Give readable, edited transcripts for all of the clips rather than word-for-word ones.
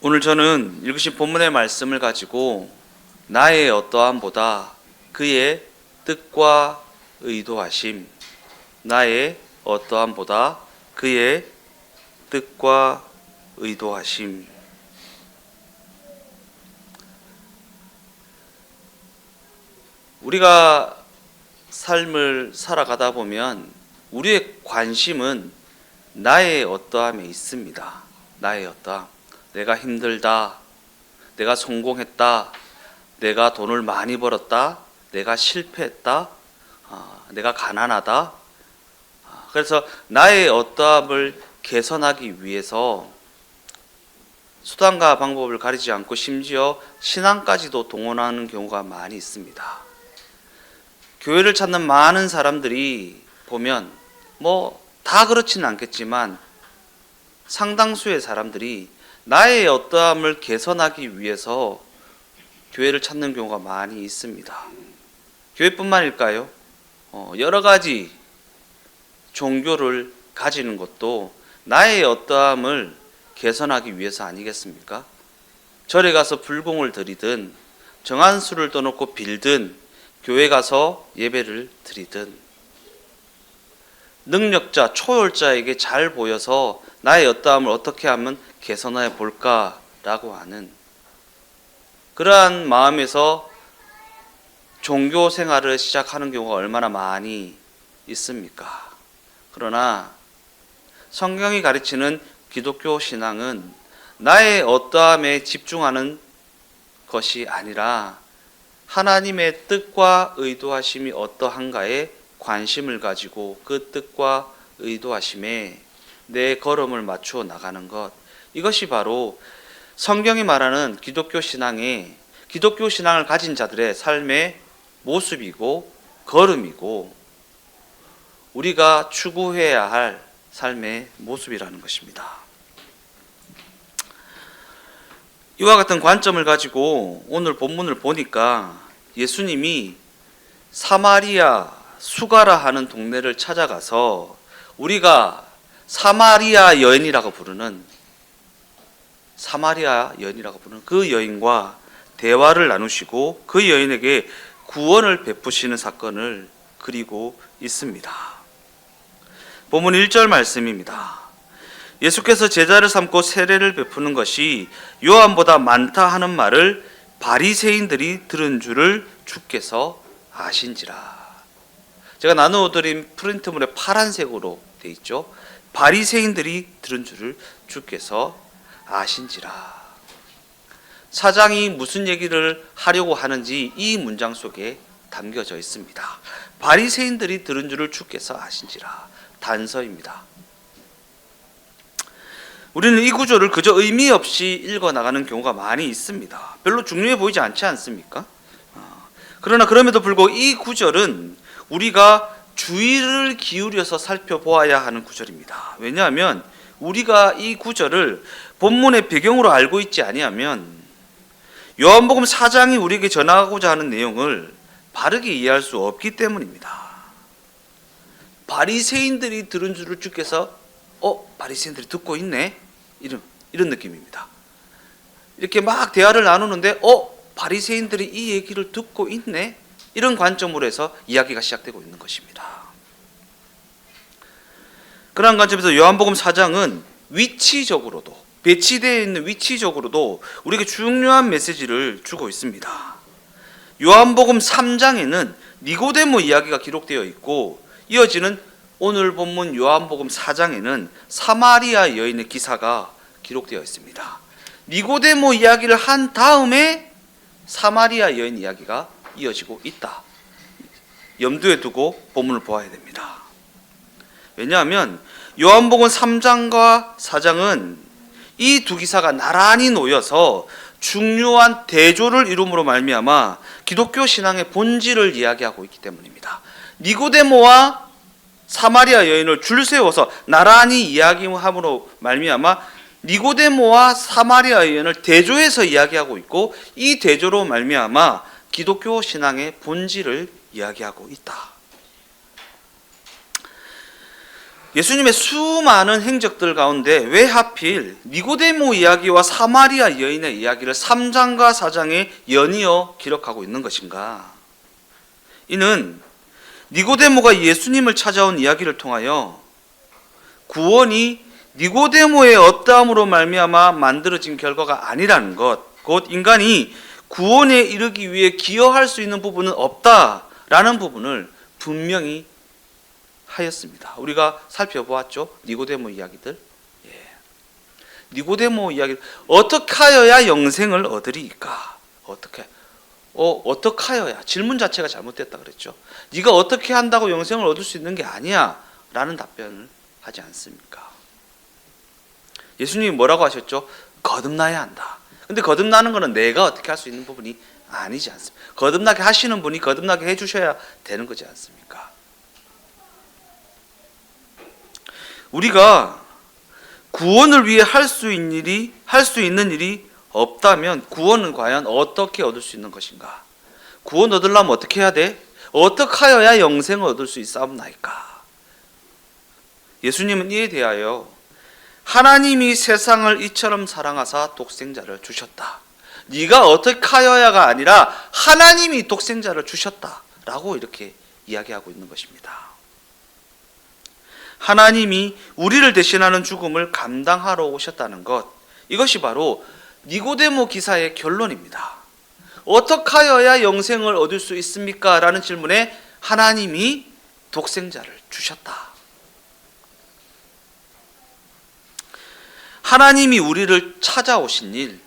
오늘 저는 읽으신 본문의 말씀을 가지고 나의 어떠함보다 그의 뜻과 의도하심, 나의 어떠함보다 그의 뜻과 의도하심. 우리가 삶을 살아가다 보면 우리의 관심은 나의 어떠함에 있습니다. 나의 어떠함. 내가 힘들다, 내가 성공했다, 내가 돈을 많이 벌었다, 내가 실패했다, 내가 가난하다. 그래서 나의 어떠함을 개선하기 위해서 수단과 방법을 가리지 않고 심지어 신앙까지도 동원하는 경우가 많이 있습니다. 교회를 찾는 많은 사람들이 보면 다 그렇지는 않겠지만 상당수의 사람들이 나의 어떠함을 개선하기 위해서 교회를 찾는 경우가 많이 있습니다. 교회뿐만일까요? 여러 가지 종교를 가지는 것도 나의 어떠함을 개선하기 위해서 아니겠습니까? 절에 가서 불공을 드리든 정한 수를 떠놓고 빌든 교회 가서 예배를 드리든 능력자, 초월자에게 잘 보여서 나의 어떠함을 어떻게 하면 개선해 볼까라고 하는 그러한 마음에서 종교 생활을 시작하는 경우가 얼마나 많이 있습니까? 그러나 성경이 가르치는 기독교 신앙은 나의 어떠함에 집중하는 것이 아니라 하나님의 뜻과 의도하심이 어떠한가에 관심을 가지고 그 뜻과 의도하심에 내 걸음을 맞추어 나가는 것, 이것이 바로 성경이 말하는 기독교 신앙을 가진 자들의 삶의 모습이고 걸음이고 우리가 추구해야 할 삶의 모습이라는 것입니다. 이와 같은 관점을 가지고 오늘 본문을 보니까 예수님이 사마리아 수가라 하는 동네를 찾아가서 우리가 사마리아 여인이라고 부르는 그 여인과 대화를 나누시고 그 여인에게 구원을 베푸시는 사건을 그리고 있습니다. 본문 1절 말씀입니다. 예수께서 제자를 삼고 세례를 베푸는 것이 요한보다 많다 하는 말을 바리새인들이 들은 줄을 주께서 아신지라. 제가 나누어드린 프린트물에 파란색으로 되어 있죠. 바리새인들이 들은 줄을 주께서 아신지라. 사장이 무슨 얘기를 하려고 하는지 이 문장 속에 담겨져 있습니다. 바리새인들이 들은 줄을 주께서 아신지라. 단서입니다. 우리는 이 구절을 그저 의미 없이 읽어나가는 경우가 많이 있습니다. 별로 중요해 보이지 않지 않습니까? 그러나 그럼에도 불구하고 이 구절은 우리가 주의를 기울여서 살펴보아야 하는 구절입니다. 왜냐하면 우리가 이 구절을 본문의 배경으로 알고 있지 아니하면 요한복음 4장이 우리에게 전하고자 하는 내용을 바르게 이해할 수 없기 때문입니다. 바리새인들이 들은 줄을 주께서 바리새인들이 듣고 있네? 이런 느낌입니다. 이렇게 막 대화를 나누는데 바리새인들이 이 얘기를 듣고 있네? 이런 관점으로 해서 이야기가 시작되고 있는 것입니다. 그러한 관점에서 요한복음 4장은 위치적으로도 배치되어 있는 위치적으로도 우리에게 중요한 메시지를 주고 있습니다. 요한복음 3장에는 니고데모 이야기가 기록되어 있고 이어지는 오늘 본문 요한복음 4장에는 사마리아 여인의 기사가 기록되어 있습니다. 니고데모 이야기를 한 다음에 사마리아 여인 이야기가 이어지고 있다. 염두에 두고 본문을 보아야 됩니다. 왜냐하면 요한복음 3장과 4장은 이 두 기사가 나란히 놓여서 중요한 대조를 이룸으로 말미암아 기독교 신앙의 본질을 이야기하고 있기 때문입니다. 니고데모와 사마리아 여인을 줄 세워서 나란히 이야기함으로 말미암아 니고데모와 사마리아 여인을 대조해서 이야기하고 있고 이 대조로 말미암아 기독교 신앙의 본질을 이야기하고 있다. 예수님의 수많은 행적들 가운데 왜 하필 니고데모 이야기와 사마리아 여인의 이야기를 3장과 4장에 연이어 기록하고 있는 것인가? 이는 니고데모가 예수님을 찾아온 이야기를 통하여 구원이 니고데모의 어떠함으로 말미암아 만들어진 결과가 아니라는 것, 곧 인간이 구원에 이르기 위해 기여할 수 있는 부분은 없다라는 부분을 분명히 하였습니다. 우리가 살펴보았죠. 니고데모 이야기들. 니고데모 이야기 어떻게 하여야 영생을 얻으리까? 어떻게 하여야? 질문 자체가 잘못됐다 그랬죠. 네가 어떻게 한다고 영생을 얻을 수 있는 게 아니야 라는 답변을 하지 않습니까? 예수님이 뭐라고 하셨죠? 거듭나야 한다. 근데 거듭나는 것은 내가 어떻게 할 수 있는 부분이 아니지 않습니까? 거듭나게 하시는 분이 거듭나게 해주셔야 되는 거지 않습니까? 우리가 구원을 위해 할 수 있는 일이 없다면 구원은 과연 어떻게 얻을 수 있는 것인가? 구원 얻으려면 어떻게 해야 돼? 어떻게 하여야 영생을 얻을 수 있사옵나이까? 예수님은 이에 대하여 하나님이 세상을 이처럼 사랑하사 독생자를 주셨다. 네가 어떻게 하여야가 아니라 하나님이 독생자를 주셨다라고 이렇게 이야기하고 있는 것입니다. 하나님이 우리를 대신하는 죽음을 감당하러 오셨다는 것, 이것이 바로 니고데모 기사의 결론입니다. 어떻게 하여야 영생을 얻을 수 있습니까? 라는 질문에 하나님이 독생자를 주셨다. 하나님이 우리를 찾아오신 일,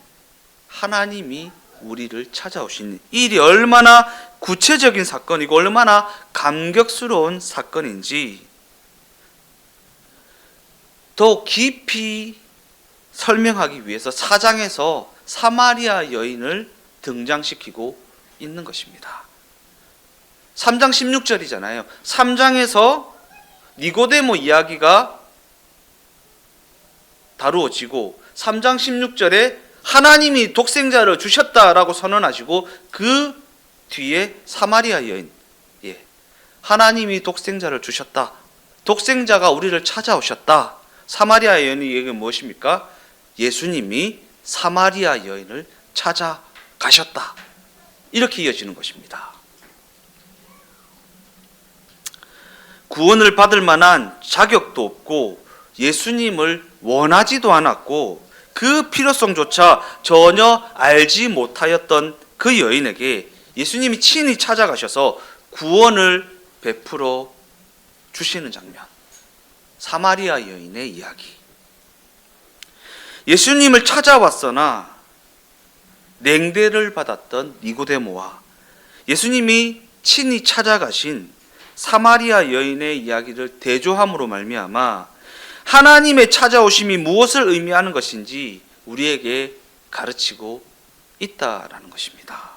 일이 얼마나 구체적인 사건이고 얼마나 감격스러운 사건인지 더 깊이 설명하기 위해서 4장에서 사마리아 여인을 등장시키고 있는 것입니다. 3장 16절이잖아요. 3장에서 니고데모 이야기가 다루어지고 3장 16절에 하나님이 독생자를 주셨다라고 선언하시고 그 뒤에 사마리아 여인, 하나님이 독생자를 주셨다. 독생자가 우리를 찾아오셨다. 사마리아 여인의 얘기는 무엇입니까? 예수님이 사마리아 여인을 찾아가셨다. 이렇게 이어지는 것입니다. 구원을 받을 만한 자격도 없고 예수님을 원하지도 않았고 그 필요성조차 전혀 알지 못하였던 그 여인에게 예수님이 친히 찾아가셔서 구원을 베풀어 주시는 장면. 사마리아 여인의 이야기. 예수님을 찾아왔으나 냉대를 받았던 니고데모와 예수님이 친히 찾아가신 사마리아 여인의 이야기를 대조함으로 말미암아 하나님의 찾아오심이 무엇을 의미하는 것인지 우리에게 가르치고 있다라는 것입니다.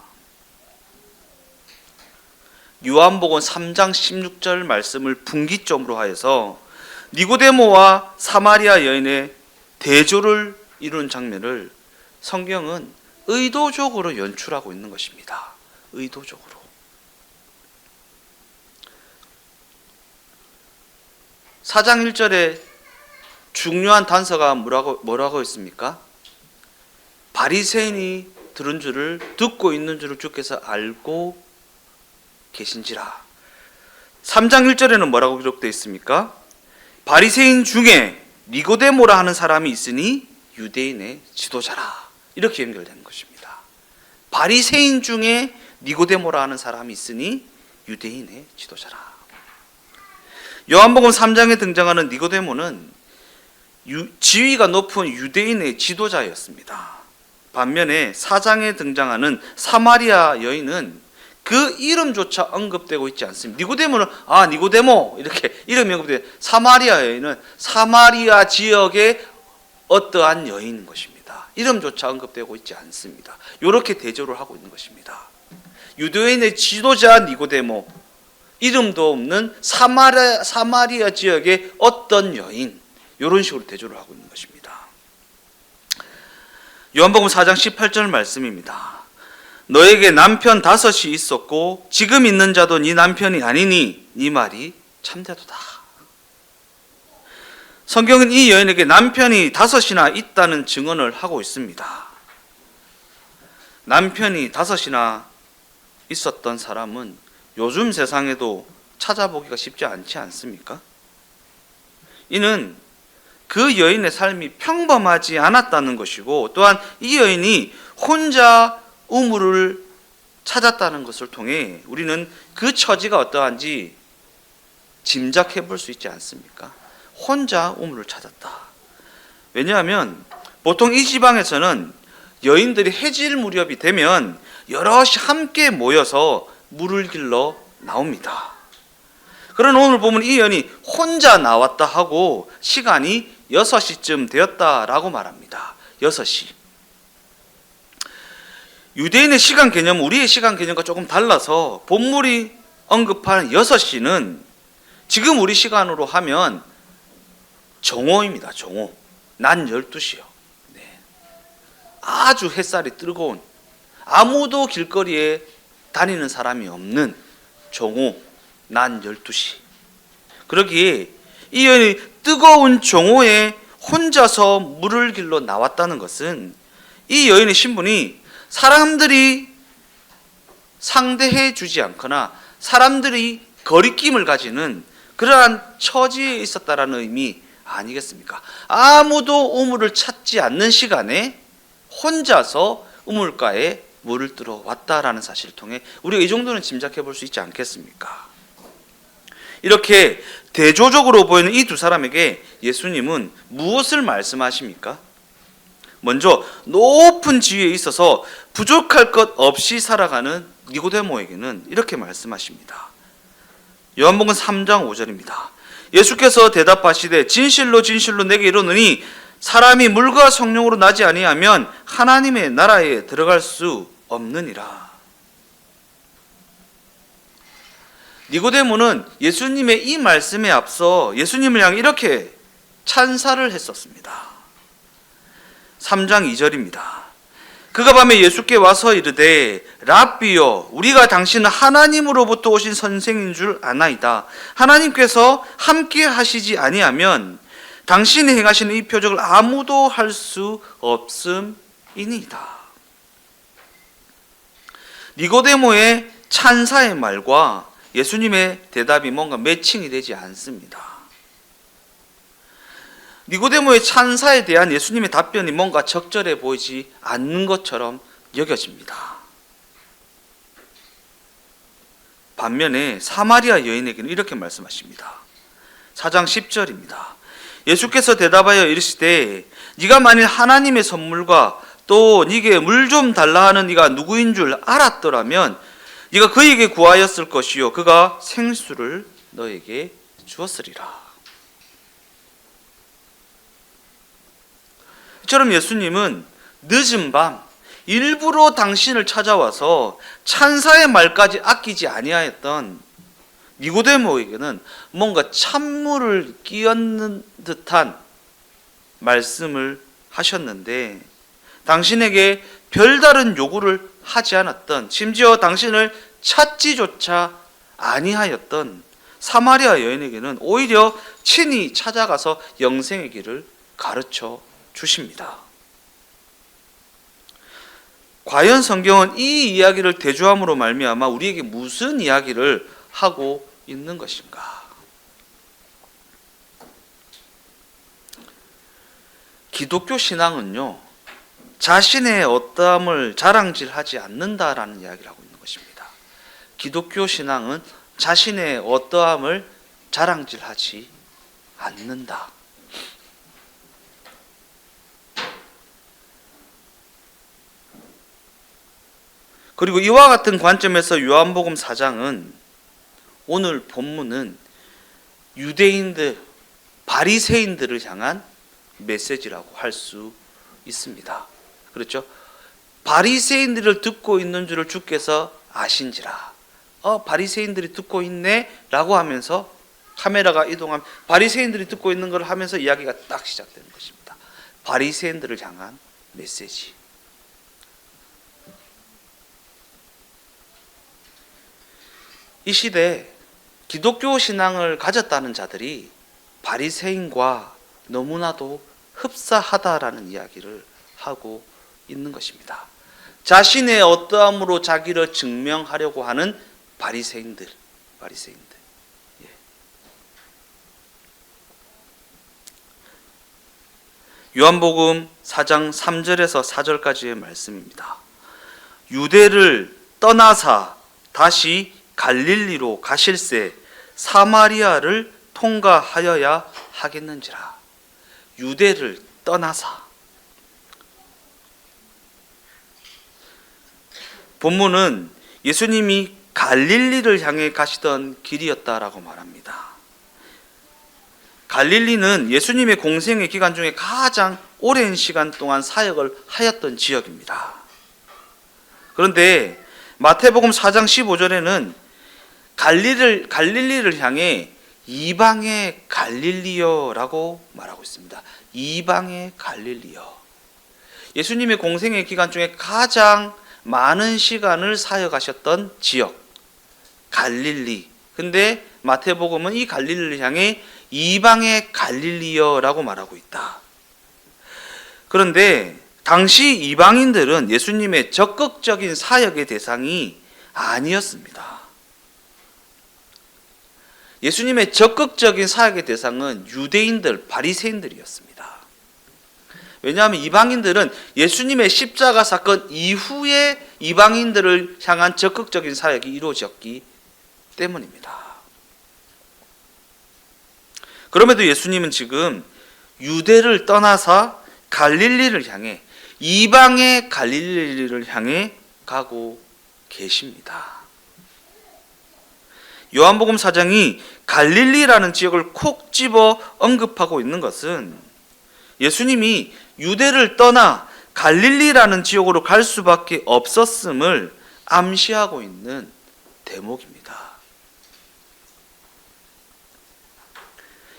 요한복음 3장 16절 말씀을 분기점으로 하여서 니고데모와 사마리아 여인의 대조를 이룬 장면을 성경은 의도적으로 연출하고 있는 것입니다. 의도적으로. 사장 1절에 중요한 단서가 뭐라고 했습니까? 바리새인이 들은 줄을 듣고 있는 줄을 주께서 알고 계신지라. 3장 1절에는 뭐라고 기록되어 있습니까? 바리새인 중에 니고데모라 하는 사람이 있으니 유대인의 지도자라. 이렇게 연결되는 것입니다. 바리새인 중에 니고데모라 하는 사람이 있으니 유대인의 지도자라. 요한복음 3장에 등장하는 니고데모는 지위가 높은 유대인의 지도자였습니다. 반면에 4장에 등장하는 사마리아 여인은 그 이름조차 언급되고 있지 않습니다. 니고데모는 니고데모 이렇게 이름이 언급돼요. 사마리아 여인은 사마리아 지역의 어떠한 여인인 것입니다. 이름조차 언급되고 있지 않습니다. 이렇게 대조를 하고 있는 것입니다. 유대인의 지도자 니고데모, 이름도 없는 사마리아 지역의 어떤 여인, 이런 식으로 대조를 하고 있는 것입니다. 요한복음 4장 18절 말씀입니다. 너에게 남편 5이 있었고 지금 있는 자도 네 남편이 아니니 네 말이 참되도다. 성경은 이 여인에게 남편이 5이나 있다는 증언을 하고 있습니다. 남편이 5이나 있었던 사람은 요즘 세상에도 찾아보기가 쉽지 않지 않습니까? 이는 그 여인의 삶이 평범하지 않았다는 것이고, 또한 이 여인이 혼자 우물을 찾았다는 것을 통해 우리는 그 처지가 어떠한지 짐작해 볼 수 있지 않습니까? 혼자 우물을 찾았다. 왜냐하면 보통 이 지방에서는 여인들이 해질 무렵이 되면 여럿이 함께 모여서 물을 길러 나옵니다. 그러나 오늘 보면 이 여인이 혼자 나왔다 하고 시간이 6시쯤 되었다라고 말합니다. 6시. 유대인의 시간 개념은 우리의 시간 개념과 조금 달라서 본문이 언급한 6시는 지금 우리 시간으로 하면 정오입니다. 정오. 낮 12시요. 네. 아주 햇살이 뜨거운, 아무도 길거리에 다니는 사람이 없는 정오, 낮 12시. 그러기에 이 여인이 뜨거운 정오에 혼자서 물을 길러 나왔다는 것은 이 여인의 신분이 사람들이 상대해 주지 않거나 사람들이 거리낌을 가지는 그러한 처지에 있었다라는 의미 아니겠습니까? 아무도 우물을 찾지 않는 시간에 혼자서 우물가에 물을 뜨러 왔다라는 사실을 통해 우리가 이 정도는 짐작해 볼 수 있지 않겠습니까? 이렇게 대조적으로 보이는 이 두 사람에게 예수님은 무엇을 말씀하십니까? 먼저 높은 지위에 있어서 부족할 것 없이 살아가는 니고데모에게는 이렇게 말씀하십니다. 요한복음 3장 5절입니다. 예수께서 대답하시되 진실로 진실로 내게 이르노니 사람이 물과 성령으로 나지 아니하면 하나님의 나라에 들어갈 수 없느니라. 니고데모는 예수님의 이 말씀에 앞서 예수님을 향해 이렇게 찬사를 했었습니다. 3장 2절입니다. 그가 밤에 예수께 와서 이르되 랍비여 우리가 당신은 하나님으로부터 오신 선생인 줄 아나이다. 하나님께서 함께 하시지 아니하면 당신이 행하시는 이 표적을 아무도 할 수 없음이니이다. 니고데모의 찬사의 말과 예수님의 대답이 뭔가 매칭이 되지 않습니다. 니고데모의 찬사에 대한 예수님의 답변이 뭔가 적절해 보이지 않는 것처럼 여겨집니다. 반면에 사마리아 여인에게는 이렇게 말씀하십니다. 4장 10절입니다. 예수께서 대답하여 이르시되 네가 만일 하나님의 선물과 또 네게 물 좀 달라 하는 네가 누구인 줄 알았더라면 네가 그에게 구하였을 것이요 그가 생수를 너에게 주었으리라. 이처럼 예수님은 늦은 밤 일부러 당신을 찾아와서 찬사의 말까지 아끼지 아니하였던 니고데모에게는 뭔가 찬물을 끼얹는 듯한 말씀을 하셨는데 당신에게 별다른 요구를 하지 않았던, 심지어 당신을 찾지조차 아니하였던 사마리아 여인에게는 오히려 친히 찾아가서 영생의 길을 가르쳐 주십니다. 과연 성경은 이 이야기를 대조함으로 말미암아 우리에게 무슨 이야기를 하고 있는 것인가? 기독교 신앙은요, 자신의 어떠함을 자랑질하지 않는다라는 이야기를 하고 있는 것입니다. 기독교 신앙은 자신의 어떠함을 자랑질하지 않는다. 그리고 이와 같은 관점에서 요한복음 4장은 오늘 본문은 유대인들, 바리새인들을 향한 메시지라고 할 수 있습니다. 그렇죠? 바리새인들을 듣고 있는 줄을 주께서 아신지라. 바리새인들이 듣고 있네 라고 하면서 카메라가 이동하면 바리새인들이 듣고 있는 걸 하면서 이야기가 딱 시작되는 것입니다. 바리새인들을 향한 메시지. 이 시대에 기독교 신앙을 가졌다는 자들이 바리새인과 너무나도 흡사하다라는 이야기를 하고 있는 것입니다. 자신의 어떠함으로 자기를 증명하려고 하는 바리새인들. 예. 요한복음 4장 3절에서 4절까지의 말씀입니다. 유대를 떠나사 다시 갈릴리로 가실새 사마리아를 통과하여야 하겠는지라. 유대를 떠나사. 본문은 예수님이 갈릴리를 향해 가시던 길이었다라고 말합니다. 갈릴리는 예수님의 공생의 기간 중에 가장 오랜 시간 동안 사역을 하였던 지역입니다. 그런데 마태복음 4장 15절에는 갈릴리를 향해 이방의 갈릴리여라고 말하고 있습니다. 이방의 갈릴리여. 예수님의 공생의 기간 중에 가장 많은 시간을 사역하셨던 지역 갈릴리. 근데 마태복음은 이 갈릴리를 향해 이방의 갈릴리여라고 말하고 있다. 그런데 당시 이방인들은 예수님의 적극적인 사역의 대상이 아니었습니다. 예수님의 적극적인 사역의 대상은 유대인들, 바리새인들이었습니다. 왜냐하면 이방인들은 예수님의 십자가 사건 이후에 이방인들을 향한 적극적인 사역이 이루어졌기 때문입니다. 그럼에도 예수님은 지금 유대를 떠나서 갈릴리를 향해, 이방의 갈릴리를 향해 가고 계십니다. 요한복음 4장이 갈릴리라는 지역을 콕 집어 언급하고 있는 것은 예수님이 유대를 떠나 갈릴리라는 지역으로 갈 수밖에 없었음을 암시하고 있는 대목입니다.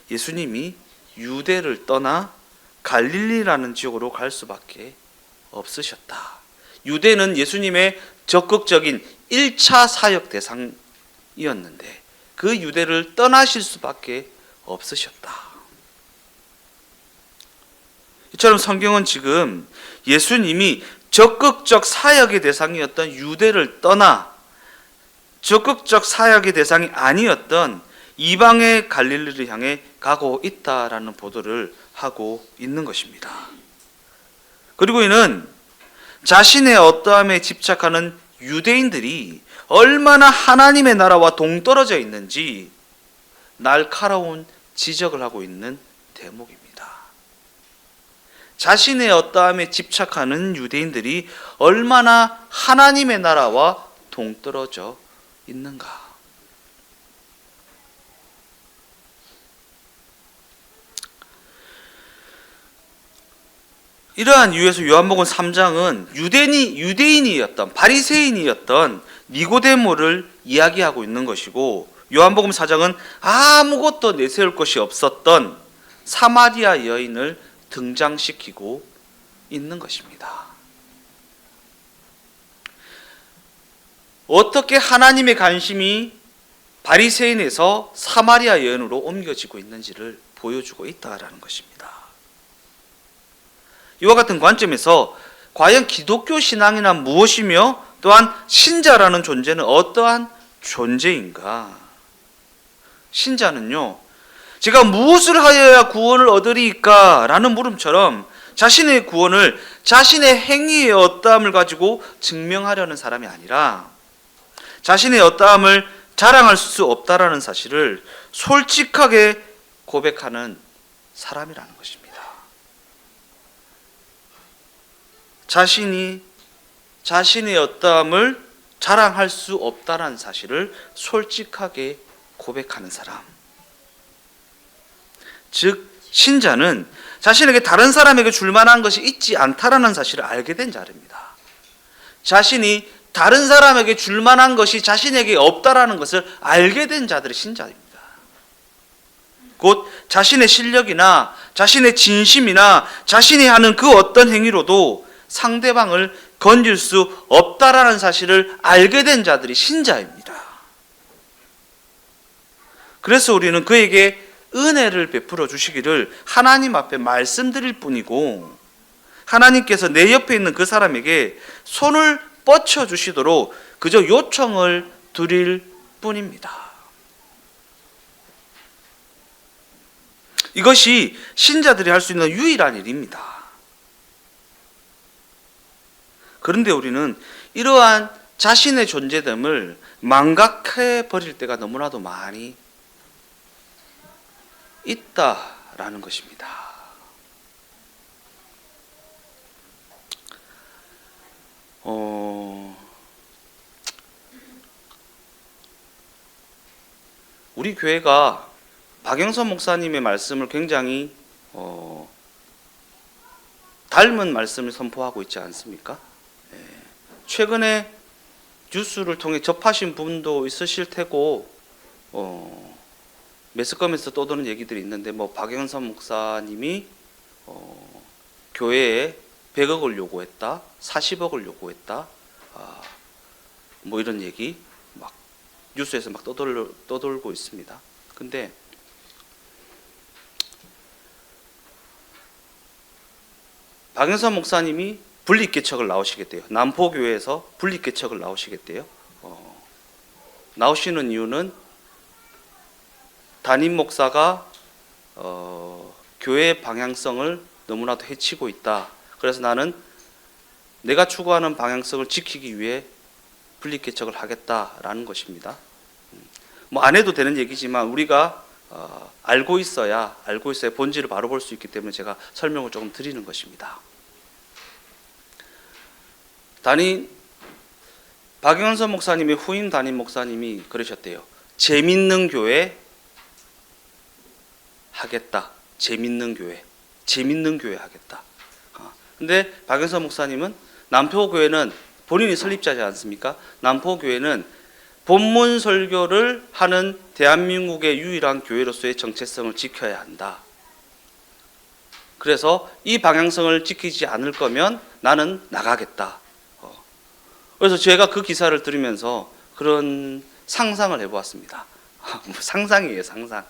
예수님이 유대를 떠나 갈릴리라는 지역으로 갈 수밖에 없으셨다. 유대는 예수님의 적극적인 1차 사역 대상이었는데 그 유대를 떠나실 수밖에 없으셨다. 이처럼 성경은 지금 예수님이 적극적 사역의 대상이었던 유대를 떠나 적극적 사역의 대상이 아니었던 이방의 갈릴리를 향해 가고 있다라는 보도를 하고 있는 것입니다. 그리고 이는 자신의 어떠함에 집착하는 유대인들이 얼마나 하나님의 나라와 동떨어져 있는지 날카로운 지적을 하고 있는 대목입니다. 자신의 어떠함에 집착하는 유대인들이 얼마나 하나님의 나라와 동떨어져 있는가. 이러한 이유에서 요한복음 3장은 유대인이었던 바리새인이었던 니고데모를 이야기하고 있는 것이고, 요한복음 4장은 아무것도 내세울 것이 없었던 사마리아 여인을 등장시키고 있는 것입니다. 어떻게 하나님의 관심이 바리새인에서 사마리아 여인으로 옮겨지고 있는지를 보여주고 있다라는 것입니다. 이와 같은 관점에서 과연 기독교 신앙이란 무엇이며 또한 신자라는 존재는 어떠한 존재인가? 신자는요, 제가 무엇을 하여야 구원을 얻으리까? 라는 물음처럼 자신의 구원을 자신의 행위의 어떠함을 가지고 증명하려는 사람이 아니라 자신의 어떠함을 자랑할 수 없다라는 사실을 솔직하게 고백하는 사람이라는 것입니다. 자신의 어떠함을 자랑할 수 없다라는 사실을 솔직하게 고백하는 사람. 즉 신자는 자신에게 다른 사람에게 줄 만한 것이 있지 않다라는 사실을 알게 된 자입니다. 자신이 다른 사람에게 줄 만한 것이 자신에게 없다라는 것을 알게 된 자들이 신자입니다. 곧 자신의 실력이나 자신의 진심이나 자신이 하는 그 어떤 행위로도 상대방을 건질 수 없다라는 사실을 알게 된 자들이 신자입니다. 그래서 우리는 그에게 은혜를 베풀어 주시기를 하나님 앞에 말씀드릴 뿐이고, 하나님께서 내 옆에 있는 그 사람에게 손을 뻗쳐 주시도록 그저 요청을 드릴 뿐입니다. 이것이 신자들이 할 수 있는 유일한 일입니다. 그런데 우리는 이러한 자신의 존재됨을 망각해 버릴 때가 너무나도 많이 있다라는 것입니다. 우리 교회가 박영선 목사님의 말씀을 굉장히 닮은 말씀을 선포하고 있지 않습니까? 최근에 뉴스를 통해 접하신 분도 있으실 테고 매스컴에서 떠도는 얘기들이 있는데, 뭐 박영선 목사님이 교회에 100억을 요구했다, 40억을 요구했다, 뭐 이런 얘기 막 뉴스에서 막 떠돌고 있습니다. 근데 박영선 목사님이 분립개척을 나오시겠대요. 남포교회에서 분립개척을 나오시겠대요. 나오시는 이유는 담임 목사가 교회의 방향성을 너무나도 해치고 있다. 그래서 나는 내가 추구하는 방향성을 지키기 위해 분립개척을 하겠다라는 것입니다. 뭐 안 해도 되는 얘기지만 우리가 알고 있어야 본질을 바로 볼 수 있기 때문에 제가 설명을 조금 드리는 것입니다. 박영선 목사님의 후임 담임 목사님이 그러셨대요. 재밌는 교회 하겠다. 재밌는 교회 하겠다. 근데 박영선 목사님은 남포교회는 본인이 설립자지 않습니까? 남포교회는 본문 설교를 하는 대한민국의 유일한 교회로서의 정체성을 지켜야 한다. 그래서 이 방향성을 지키지 않을 거면 나는 나가겠다. 그래서 제가 그 기사를 들으면서 그런 상상을 해보았습니다. 상상이에요, 상상.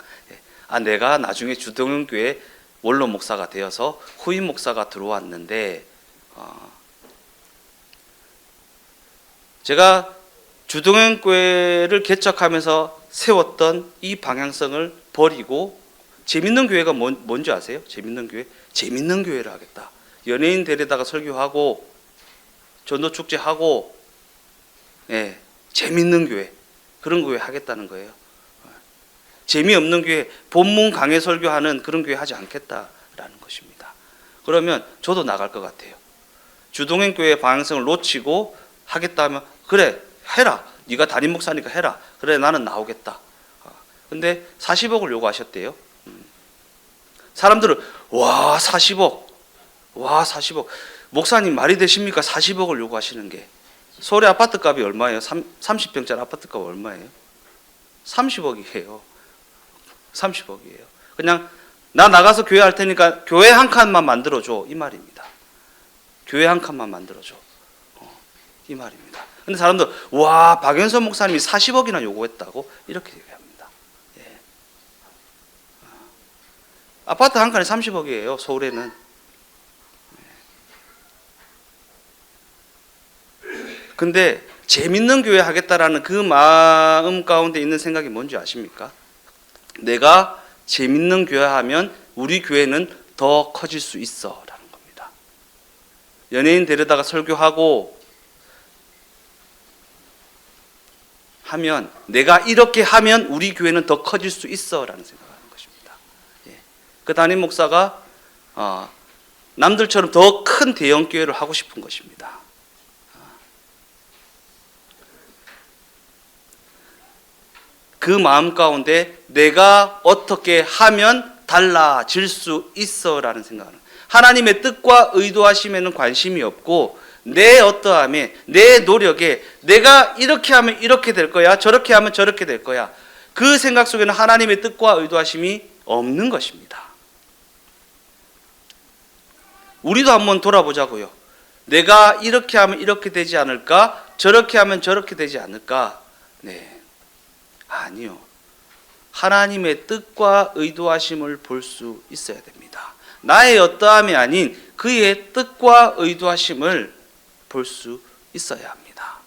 내가 나중에 주동현교회 원로 목사가 되어서 후임 목사가 들어왔는데, 제가 주동현교회를 개척하면서 세웠던 이 방향성을 버리고 재밌는 교회가 뭔지 아세요? 재밌는 교회? 재밌는 교회를 하겠다. 연예인 데려다가 설교하고 전도축제하고, 재밌는 교회, 그런 교회 하겠다는 거예요. 재미없는 교회, 본문 강해 설교하는 그런 교회 하지 않겠다라는 것입니다. 그러면 저도 나갈 것 같아요. 주동현 교회의 방향성을 놓치고 하겠다 하면, 그래 해라, 네가 담임 목사니까 해라. 그래 나는 나오겠다. 근데 40억을 요구하셨대요. 사람들은 와 40억 목사님 말이 되십니까? 40억을 요구하시는 게. 서울의 아파트 값이 얼마예요? 30평짜리 아파트 값 얼마예요? 30억이에요. 30억이에요. 그냥 나 나가서 교회 할 테니까 교회 한 칸만 만들어줘, 이 말입니다. 교회 한 칸만 만들어줘, 이 말입니다. 근데 사람들 와 박영선 목사님이 40억이나 요구했다고 이렇게 얘기합니다. 아파트 한 칸에 30억이에요. 서울에는. 근데 재밌는 교회 하겠다라는 그 마음 가운데 있는 생각이 뭔지 아십니까? 내가 재밌는 교회 하면 우리 교회는 더 커질 수 있어 라는 겁니다. 연예인 데려다가 설교하고 하면, 내가 이렇게 하면 우리 교회는 더 커질 수 있어 라는 생각을 하는 것입니다. 그 담임 목사가 남들처럼 더 큰 대형 교회를 하고 싶은 것입니다. 그 마음 가운데 내가 어떻게 하면 달라질 수 있어 라는 생각을, 하나님의 뜻과 의도하심에는 관심이 없고 내 어떠함에, 내 노력에 내가 이렇게 하면 이렇게 될 거야, 저렇게 하면 저렇게 될 거야, 그 생각 속에는 하나님의 뜻과 의도하심이 없는 것입니다. 우리도 한번 돌아보자고요. 내가 이렇게 하면 이렇게 되지 않을까, 저렇게 하면 저렇게 되지 않을까. 아니요. 하나님의 뜻과 의도하심을 볼 수 있어야 됩니다. 나의 어떠함이 아닌 그의 뜻과 의도하심을 볼 수 있어야 합니다.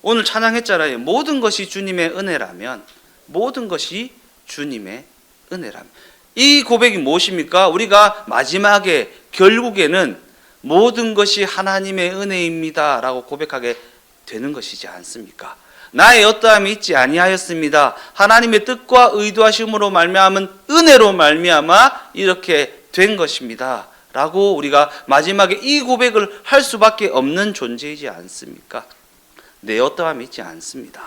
오늘 찬양했잖아요. 모든 것이 주님의 은혜라면, 모든 것이 주님의 은혜라면. 이 고백이 무엇입니까? 우리가 마지막에 결국에는 모든 것이 하나님의 은혜입니다 라고 고백하게 되는 것이지 않습니까? 나의 어떠함이 있지 아니하였습니다. 하나님의 뜻과 의도하심으로 말미암은 은혜로 말미암아 이렇게 된 것입니다 라고 우리가 마지막에 이 고백을 할 수밖에 없는 존재이지 않습니까? 내 어떠함이 있지 않습니다.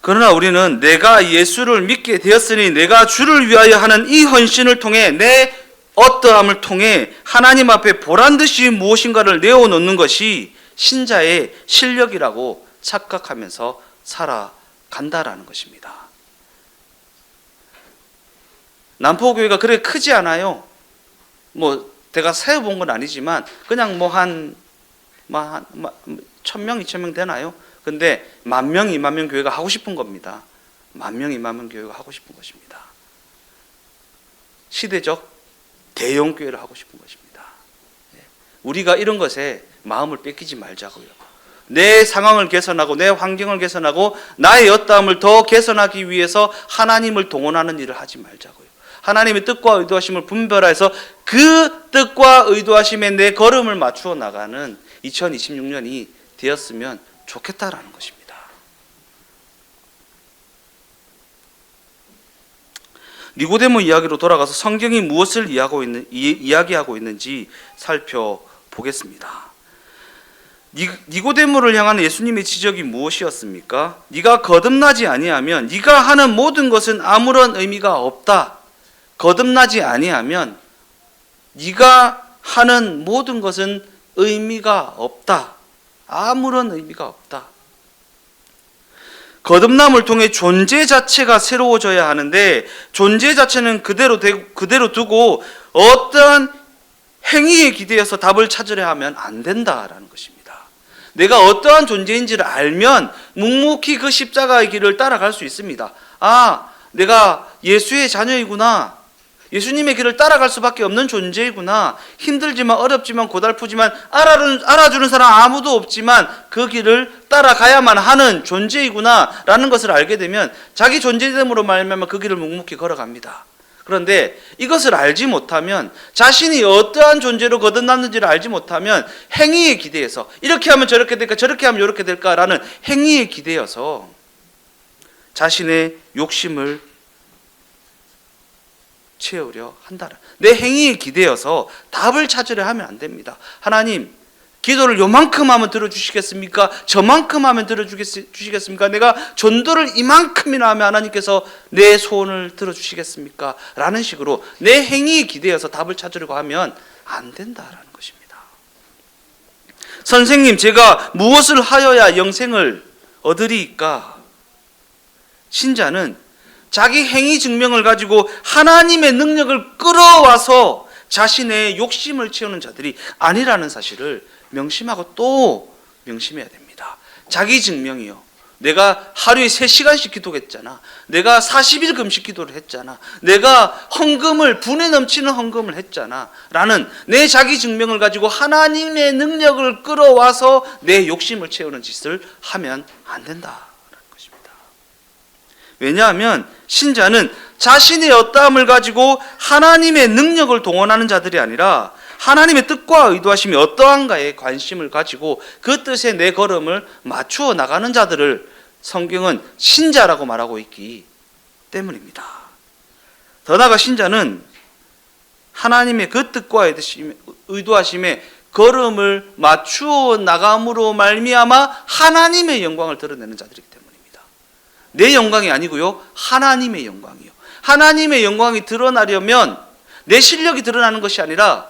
그러나 우리는 내가 예수를 믿게 되었으니 내가 주를 위하여 하는 이 헌신을 통해 내 어떠함을 통해 하나님 앞에 보란듯이 무엇인가를 내어놓는 것이 신자의 실력이라고 착각하면서 살아간다라는 것입니다. 남포교회가 그렇게 크지 않아요. 제가 세어본 건 아니지만 그냥 한 1000명, 2000명 되나요? 근데 10,000명, 20,000명 교회가 하고 싶은 겁니다. 10,000명, 20,000명 교회가 하고 싶은 것입니다. 시대적 대형 교회를 하고 싶은 것입니다. 우리가 이런 것에 마음을 뺏기지 말자고요. 내 상황을 개선하고 내 환경을 개선하고 나의 어떠함을 더 개선하기 위해서 하나님을 동원하는 일을 하지 말자고요. 하나님의 뜻과 의도하심을 분별해서 그 뜻과 의도하심에 내 걸음을 맞추어 나가는 2026년이 되었으면 좋겠다라는 것입니다. 니고데모 이야기로 돌아가서 성경이 무엇을 이야기하고 있는지 살펴보겠습니다. 니고데모를 향한 예수님의 지적이 무엇이었습니까? 네가 거듭나지 아니하면 네가 하는 모든 것은 아무런 의미가 없다. 거듭나지 아니하면 네가 하는 모든 것은 의미가 없다. 아무런 의미가 없다. 거듭남을 통해 존재 자체가 새로워져야 하는데 존재 자체는 그대로 두고 어떠한 행위에 기대어서 답을 찾으려 하면 안 된다라는 것입니다. 내가 어떠한 존재인지를 알면 묵묵히 그 십자가의 길을 따라갈 수 있습니다. 내가 예수의 자녀이구나. 예수님의 길을 따라갈 수밖에 없는 존재이구나. 힘들지만 어렵지만 고달프지만 알아주는 사람 아무도 없지만 그 길을 따라가야만 하는 존재이구나 라는 것을 알게 되면 자기 존재됨으로 말미암아 그 길을 묵묵히 걸어갑니다. 그런데 이것을 알지 못하면 자신이 어떠한 존재로 거듭났는지를 알지 못하면 행위에 기대어서 이렇게 하면 저렇게 될까 저렇게 하면 이렇게 될까라는 행위에 기대어서 자신의 욕심을 채우려 한다. 내 행위에 기대어서 답을 찾으려 하면 안 됩니다. 하나님, 기도를 요만큼 하면 들어주시겠습니까? 저만큼 하면 들어주시겠습니까? 내가 전도를 이만큼이나 하면 하나님께서 내 소원을 들어주시겠습니까? 라는 식으로 내 행위에 기대어서 답을 찾으려고 하면 안 된다라는 것입니다. 선생님, 제가 무엇을 하여야 영생을 얻으리이까? 신자는 자기 행위 증명을 가지고 하나님의 능력을 끌어와서 자신의 욕심을 채우는 자들이 아니라는 사실을 명심하고 또 명심해야 됩니다. 자기 증명이요. 내가 하루에 3시간씩 기도했잖아. 내가 40일 금식 기도를 했잖아. 내가 헌금을 분에 넘치는 헌금을 했잖아. 라는 내 자기 증명을 가지고 하나님의 능력을 끌어와서 내 욕심을 채우는 짓을 하면 안 된다. 왜냐하면 신자는 자신의 어떠함을 가지고 하나님의 능력을 동원하는 자들이 아니라 하나님의 뜻과 의도하심이 어떠한가에 관심을 가지고 그 뜻에 내 걸음을 맞추어 나가는 자들을 성경은 신자라고 말하고 있기 때문입니다. 더 나아가 신자는 하나님의 그 뜻과 의도하심에 걸음을 맞추어 나감으로 말미암아 하나님의 영광을 드러내는 자들이기 때문입니다. 내 영광이 아니고요, 하나님의 영광이요. 하나님의 영광이 드러나려면 내 실력이 드러나는 것이 아니라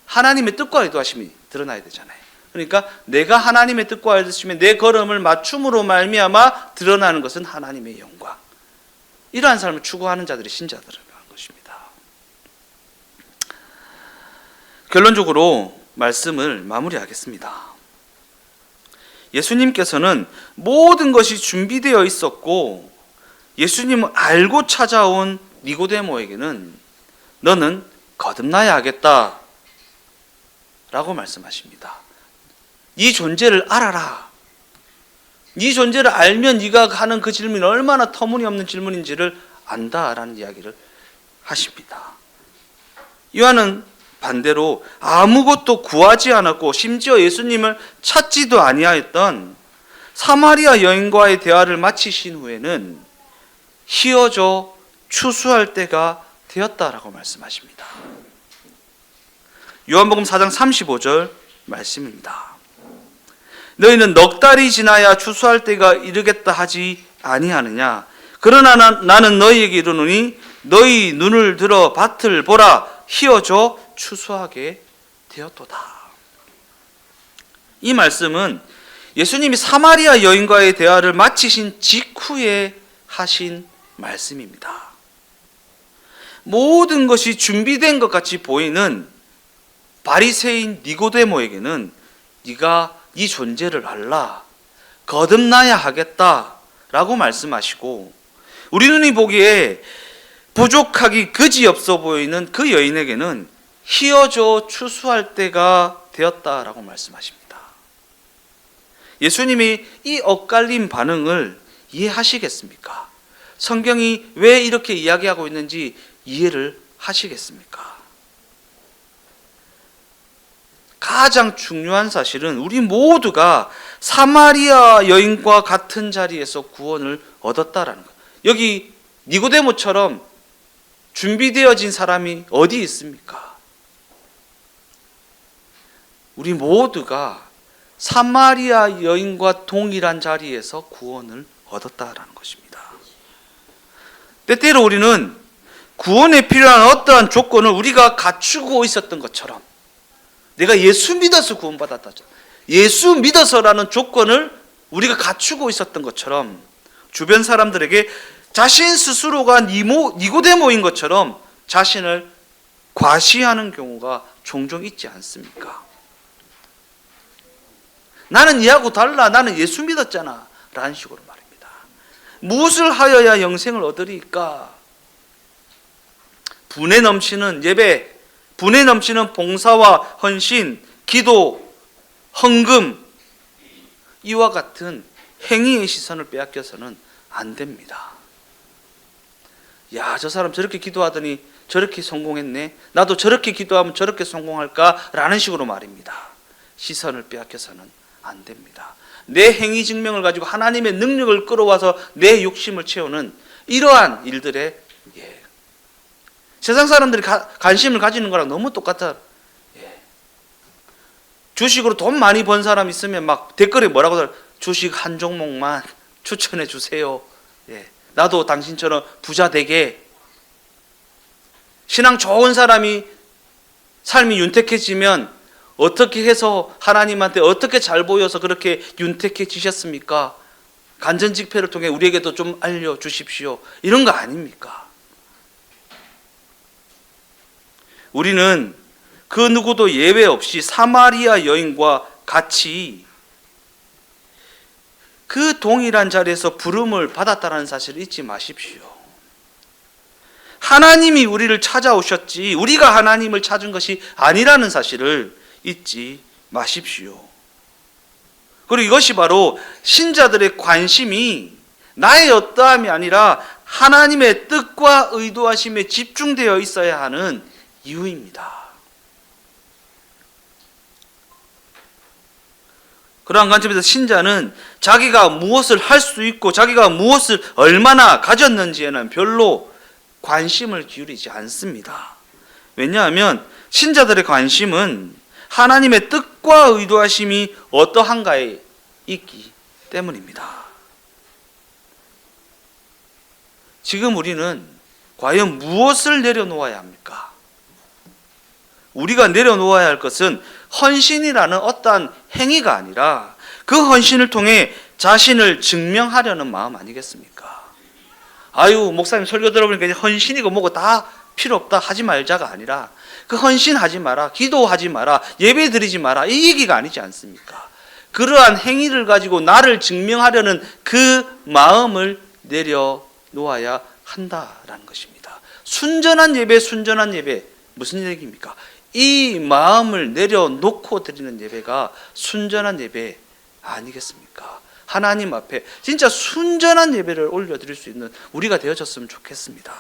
하나님의 뜻과 의도하심이 드러나야 되잖아요. 그러니까 내가 하나님의 뜻과 의도하심에 내 걸음을 맞춤으로 말미암아 드러나는 것은 하나님의 영광. 이러한 삶을 추구하는 자들이 신자들이라는 것입니다. 결론적으로 말씀을 마무리하겠습니다. 예수님께서는 모든 것이 준비되어 있었고 예수님을 알고 찾아온 니고데모에게는 너는 거듭나야 하겠다 라고 말씀하십니다. 이 존재를 알아라. 이 존재를 알면 네가 하는 그 질문이 얼마나 터무니없는 질문인지를 안다라는 이야기를 하십니다. 요한은 반대로 아무것도 구하지 않았고 심지어 예수님을 찾지도 아니하였던 사마리아 여인과의 대화를 마치신 후에는 휘어져 추수할 때가 되었다라고 말씀하십니다. 요한복음 4장 35절 말씀입니다. 너희는 넉 달이 지나야 추수할 때가 이르겠다 하지 아니하느냐. 그러나 나는 너희에게 이르노니 너희 눈을 들어 밭을 보라. 휘어져 추수하게 되었도다. 이 말씀은 예수님이 사마리아 여인과의 대화를 마치신 직후에 하신 말씀입니다. 모든 것이 준비된 것 같이 보이는 바리새인 니고데모에게는 네가 이 존재를 알라, 거듭나야 하겠다라고 말씀하시고, 우리 눈이 보기에 부족하기 그지없어 보이는 그 여인에게는 휘어져 추수할 때가 되었다라고 말씀하십니다. 예수님이 이 엇갈린 반응을 이해하시겠습니까? 성경이 왜 이렇게 이야기하고 있는지 이해를 하시겠습니까? 가장 중요한 사실은 우리 모두가 사마리아 여인과 같은 자리에서 구원을 얻었다라는 것. 여기 니고데모처럼 준비되어진 사람이 어디 있습니까? 우리 모두가 사마리아 여인과 동일한 자리에서 구원을 얻었다라는 것입니다. 때때로 우리는 구원에 필요한 어떠한 조건을 우리가 갖추고 있었던 것처럼, 내가 예수 믿어서 구원받았다, 예수 믿어서라는 조건을 우리가 갖추고 있었던 것처럼 주변 사람들에게 자신 스스로가 니고데모인 것처럼 자신을 과시하는 경우가 종종 있지 않습니까? 나는 얘하고 달라, 나는 예수 믿었잖아 라는 식으로 말입니다. 무엇을 하여야 영생을 얻으리까? 분에 넘치는 예배, 분에 넘치는 봉사와 헌신, 기도, 헌금, 이와 같은 행위의 시선을 빼앗겨서는 안 됩니다. 야, 저 사람 저렇게 기도하더니 저렇게 성공했네, 나도 저렇게 기도하면 저렇게 성공할까? 라는 식으로 말입니다. 시선을 빼앗겨서는 안 됩니다. 내 행위 증명을 가지고 하나님의 능력을 끌어와서 내 욕심을 채우는 이러한 일들에 세상 사람들이 관심을 가지는 거랑 너무 똑같아. 주식으로 돈 많이 번 사람 있으면 막 댓글에 뭐라고 하더라. 주식 한 종목만 추천해 주세요. 나도 당신처럼 부자 되게. 신앙 좋은 사람이 삶이 윤택해지면 어떻게 해서 하나님한테 어떻게 잘 보여서 그렇게 윤택해지셨습니까? 간전직패를 통해 우리에게도 좀 알려주십시오. 이런 거 아닙니까? 우리는 그 누구도 예외 없이 사마리아 여인과 같이 그 동일한 자리에서 부름을 받았다는 사실을 잊지 마십시오. 하나님이 우리를 찾아오셨지 우리가 하나님을 찾은 것이 아니라는 사실을 잊지 마십시오. 그리고 이것이 바로 신자들의 관심이 나의 어떠함이 아니라 하나님의 뜻과 의도하심에 집중되어 있어야 하는 이유입니다. 그러한 관점에서 신자는 자기가 무엇을 할 수 있고 자기가 무엇을 얼마나 가졌는지에는 별로 관심을 기울이지 않습니다. 왜냐하면 신자들의 관심은 하나님의 뜻과 의도하심이 어떠한가에 있기 때문입니다. 지금 우리는 과연 무엇을 내려놓아야 합니까? 우리가 내려놓아야 할 것은 헌신이라는 어떠한 행위가 아니라 그 헌신을 통해 자신을 증명하려는 마음 아니겠습니까? 아유, 목사님 설교 들어보니까 헌신이고 뭐고 다 필요 없다 하지 말자가 아니라 그 헌신하지 마라, 기도하지 마라, 예배 드리지 마라 이 얘기가 아니지 않습니까? 그러한 행위를 가지고 나를 증명하려는 그 마음을 내려놓아야 한다라는 것입니다. 순전한 예배, 순전한 예배 무슨 얘기입니까? 이 마음을 내려놓고 드리는 예배가 순전한 예배 아니겠습니까? 하나님 앞에 진짜 순전한 예배를 올려드릴 수 있는 우리가 되어졌으면 좋겠습니다.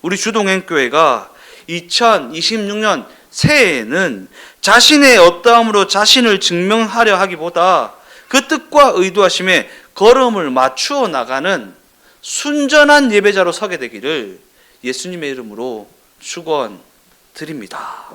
우리 주동행교회가 2026년 새해에는 자신의 어떠함으로 자신을 증명하려 하기보다 그 뜻과 의도하심에 걸음을 맞추어 나가는 순전한 예배자로 서게 되기를 예수님의 이름으로 축원드립니다.